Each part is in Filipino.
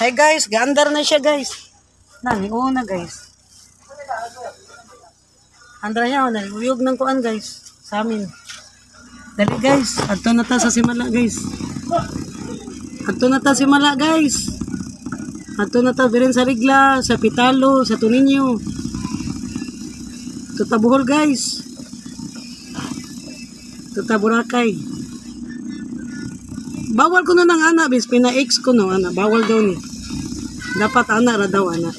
Hey guys, gaandar na siya guys. Nani, una guys. Andra niya, uyog ng kuan guys. Sa amin. Dali guys, adto na ta sa Simala guys. Adto na ta Simala guys. Adto na ta birin sa Rigla, sa Pitalo, sa Tuninyo. Tuta Bohol guys. Tuta Boracay. Bawal ko na ng ana bis, pina-ex ko no ana, bawal daw ni. Dapat ana ra daw ana.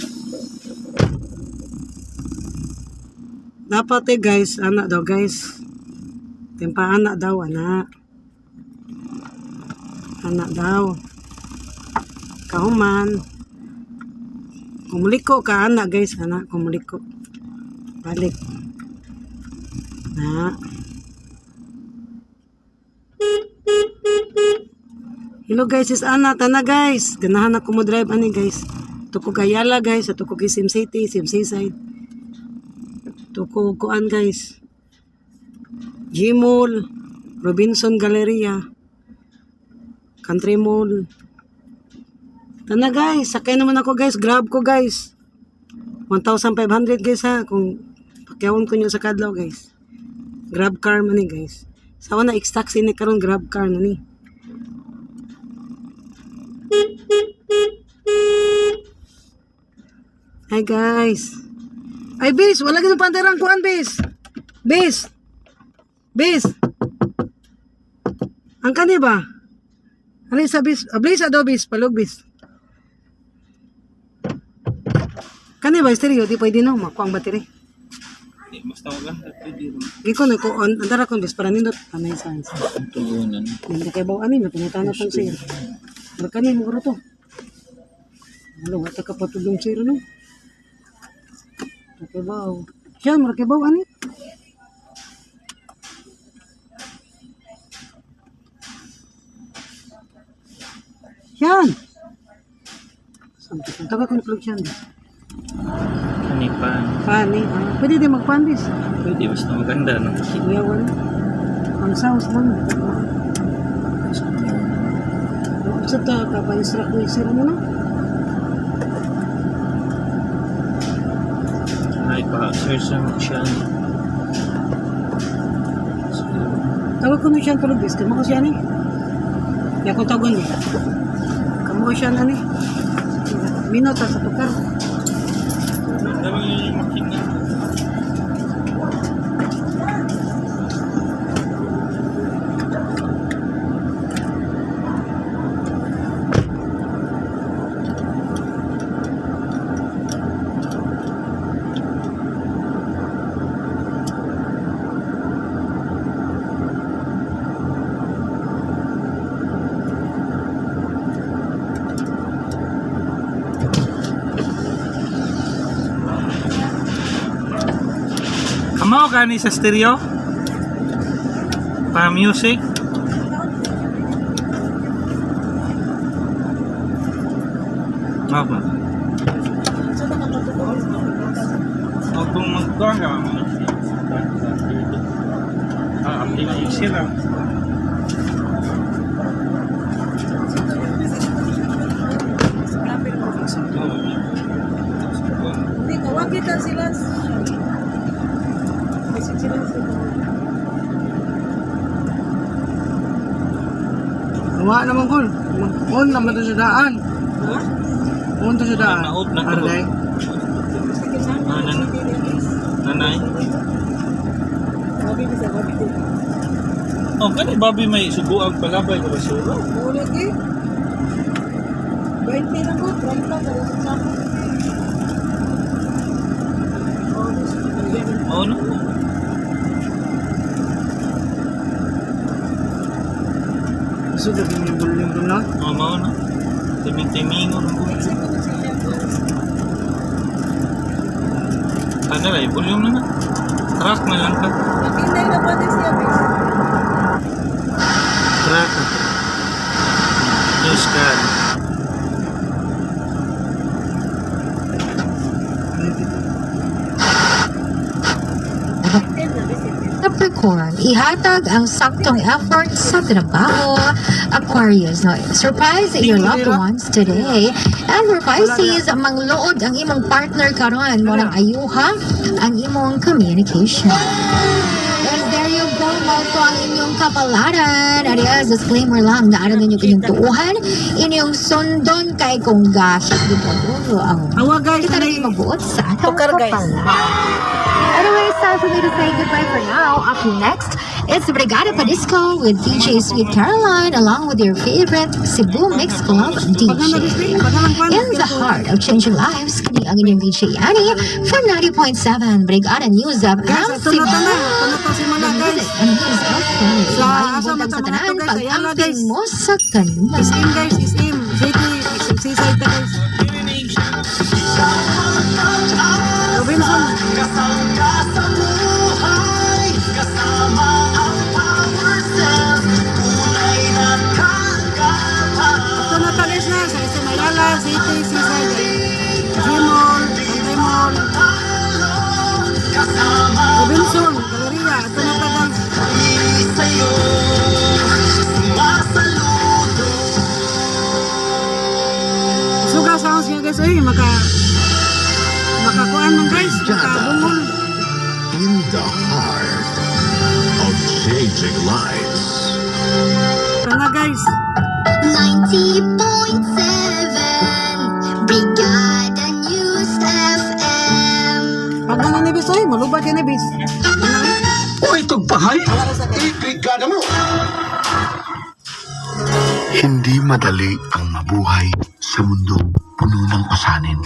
Dapat guys, ana daw guys. Tempa anak daw, anak. Anak daw. Kauman. Kumuliko ka, anak guys, anak. Kumuliko. Balik. Na. Hello guys, is anak, tana guys. Ganahan ako mo drive ani guys. Tuko Gayala guys, tuko Sim City, Sim Seaside. Tuko kuan guys. G-Mall, Robinson Galleria, Country Mall. Tana guys, sakay naman ako guys, grab ko guys. 1,500 guys ha, kung pakyawon ko nyo sa kadlaw guys. Grab car man ni guys. Sawa na x-taxi ni karon grab car na ni. Hi guys. Ay bis, wala ganun pandarang kuan bis. Bis. Bis. Ang kani ba? Ano sa bis? Ablis ado bis, palog bis. Kani ba stereo di pwede no makuha ang battery. Basta wala pwede. Giko na ko on andara kon bis para nindot anay sa. Tugunan. Hindi kay baw ani napangutana pang sir. Berkani mo to. Ano wata ka patulong sir no? Kay baw. Siya mo kay baw ani. Yan. Sampai taga ko plug yan. Kanipan. Pani, pwede din magpandis. Pwede, basta maganda, no? Iyawan. Ang sounds lang. Sa ta kapa-instruct ni sir mo na. Ay, pa-search lang siya. Tawag ko na siya tulog bis. Kamo ko siya ni. Kaya ko tawagan ni. Kamo ko siya na ni. Minota sa tukar. Dami yung makina. Kamo gani sa stereo? Pa music? Apa? O kung magkuhan ka amli na yung sila. Hindi, tawag kita sila. Wala naman ko. On naman to sa daan. Ha? On to sa daan. Naot na to. Arday. Nanay. Oh, kani babi may subuang palabay ko ba suro? Ulit eh. 20 na po, 30 na sa Oh, no. Gusto ko din yung volume ko na. Oh, mao na. Timing-timingon ko. Ano lang, volume na na. Track na lang ka. Nakintay na ba din siya, bis? Track. News card. Capricorn, ihatag ang saktong effort sa trabaho Aquarius, no? Surprise your loved ones today. And for Pisces, manglood ang imong partner karon mo nang ayuha ang imong communication. And there you go, mo po ang inyong kapalaran. Arias, disclaimer lang, naaran ninyo inyong tuuhan, inyong sundon kay kung gahit dito ang Awa guys, kita anay, rin mabuot sa atong Tukar, guys. kapalaran. Anyway, it's time for me to say goodbye for now. Up next, it's Brigada Padisco with DJ Sweet Caroline along with your favorite Cebu Mix Club DJ. In the heart of changing lives, kini ang inyong DJ Annie from 90.7 Brigada News of guys, ito Cebu. na to na. Ito na to si Mala The guys. music and news of Philly. Sa Maayong asa buntag mata sa mga tanan, to, guys. Ayan na, pag-amping guys. mo sa kanila. Is in guys, is in. City, seaside ta guys. Robinson. Ito na to guys na. Sa Mayala, City, seaside. Gmall, Country Mall. Robinson, Galleria. Ito na to guys. Suga sounds niya guys. Uy, makakuan man guys. Makabungol. In the heart of changing lives. Ito na guys. 90.7 Brigada News FM. Pag na nibis, uy, malubag ka nibis. Uy, tugpahay! Ibrigada mo! Hindi madali ang mabuhay sa mundong puno ng pasanin.